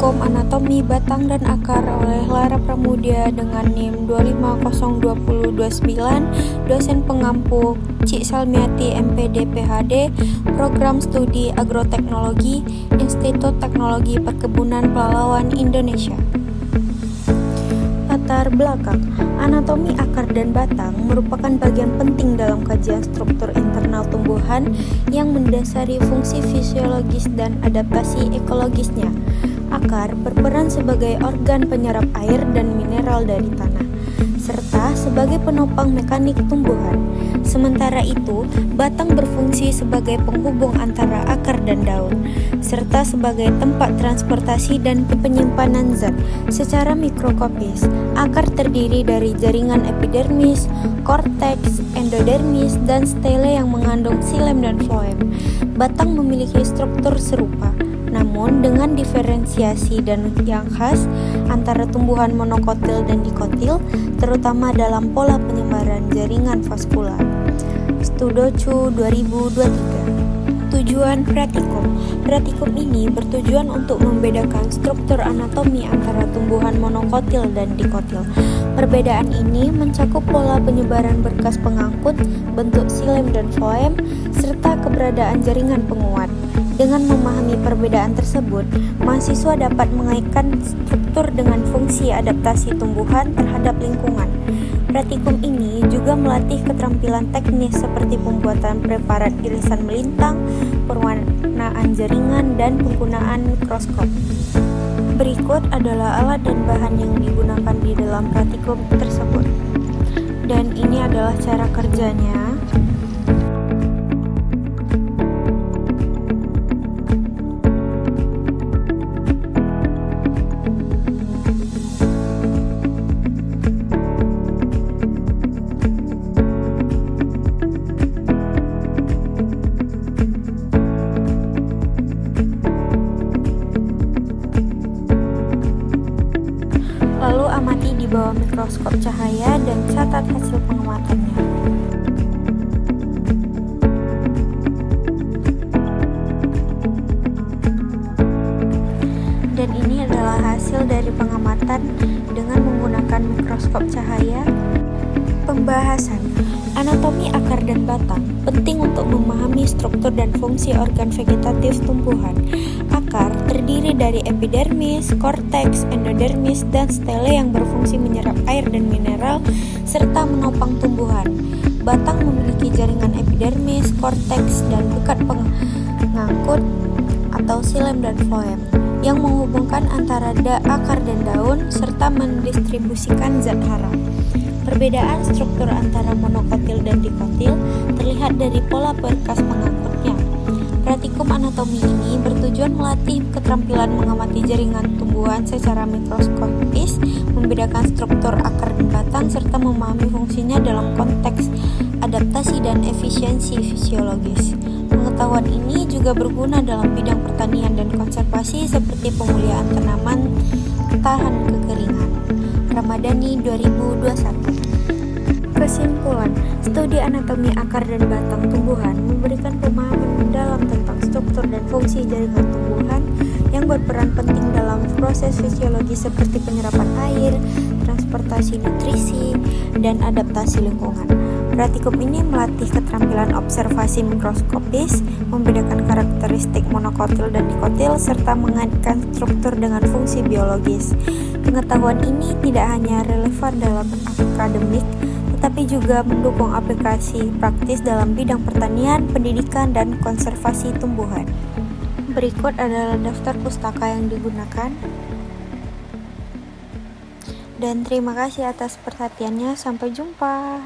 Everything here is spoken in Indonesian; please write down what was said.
Praktikum Anatomi Batang dan Akar oleh Lara Pramudia dengan NIM 2502029, dosen pengampu Cik Salmiati MPD PhD, Program Studi Agroteknologi, Institut Teknologi Perkebunan Pelalawan Indonesia. Latar belakang, anatomi akar dan batang merupakan bagian penting dalam kajian struktur internal tumbuhan yang mendasari fungsi fisiologis dan adaptasi ekologisnya. Akar berperan sebagai organ penyerap air dan mineral dari tanah, serta sebagai penopang mekanik tumbuhan. Sementara itu, batang berfungsi sebagai penghubung antara akar dan daun, serta sebagai tempat transportasi dan penyimpanan zat. Secara mikroskopis, akar terdiri dari jaringan epidermis, korteks, endodermis, dan stele yang mengandung xilem dan floem. Batang memiliki struktur serupa, namun dengan diferensiasi dan yang khas antara tumbuhan monokotil dan dikotil, terutama dalam pola penyebaran jaringan vaskular. Studocu 2023. Tujuan praktikum. Praktikum ini bertujuan untuk membedakan struktur anatomi antara tumbuhan monokotil dan dikotil. Perbedaan ini mencakup pola penyebaran berkas pengangkut, bentuk xilem dan floem, serta keberadaan jaringan penguat. Dengan memahami perbedaan tersebut, mahasiswa dapat mengaitkan struktur dengan fungsi adaptasi tumbuhan terhadap lingkungan. Praktikum ini juga melatih keterampilan teknis seperti pembuatan preparat irisan melintang, perwarnaan jaringan, dan penggunaan mikroskop. Berikut adalah alat dan bahan yang digunakan di dalam praktikum tersebut. Dan ini adalah cara kerjanya. Lalu amati di bawah mikroskop cahaya dan catat hasil pengamatannya. Dan ini adalah hasil dari pengamatan dengan menggunakan mikroskop cahaya. Pembahasan anatomi akar dan batang penting untuk memahami struktur dan fungsi organ vegetatif tumbuhan. Akar terdiri dari epidermis, korteks, endodermis, dan stele yang berfungsi menyerap air dan mineral serta menopang tumbuhan. Batang memiliki jaringan epidermis, korteks, dan pekat pengangkut atau xilem dan floem yang menghubungkan antara akar dan daun serta mendistribusikan zat hara. Perbedaan struktur antara monokotil dan dikotil terlihat dari pola berkas pengangkutnya. Praktikum anatomi ini bertujuan melatih keterampilan mengamati jaringan tumbuhan secara mikroskopis, membedakan struktur akar dan batang, serta memahami fungsinya dalam konteks adaptasi dan efisiensi fisiologis. Pengetahuan ini juga berguna dalam bidang pertanian dan konservasi seperti pemulihan tanaman tahan kekeringan. Ramadhani 2021. Kesimpulan, studi anatomi akar dan batang tumbuhan memberikan pemahaman mendalam tentang struktur dan fungsi jaringan tumbuhan yang berperan penting dalam proses fisiologi seperti penyerapan air, transportasi nutrisi, dan adaptasi lingkungan. Praktikum ini melatih keterampilan observasi mikroskopis, membedakan karakteristik monokotil dan dikotil, serta mengaitkan struktur dengan fungsi biologis. Pengetahuan ini tidak hanya relevan dalam akademik, tetapi juga mendukung aplikasi praktis dalam bidang pertanian, pendidikan, dan konservasi tumbuhan. Berikut adalah daftar pustaka yang digunakan. Dan terima kasih atas perhatiannya. Sampai jumpa.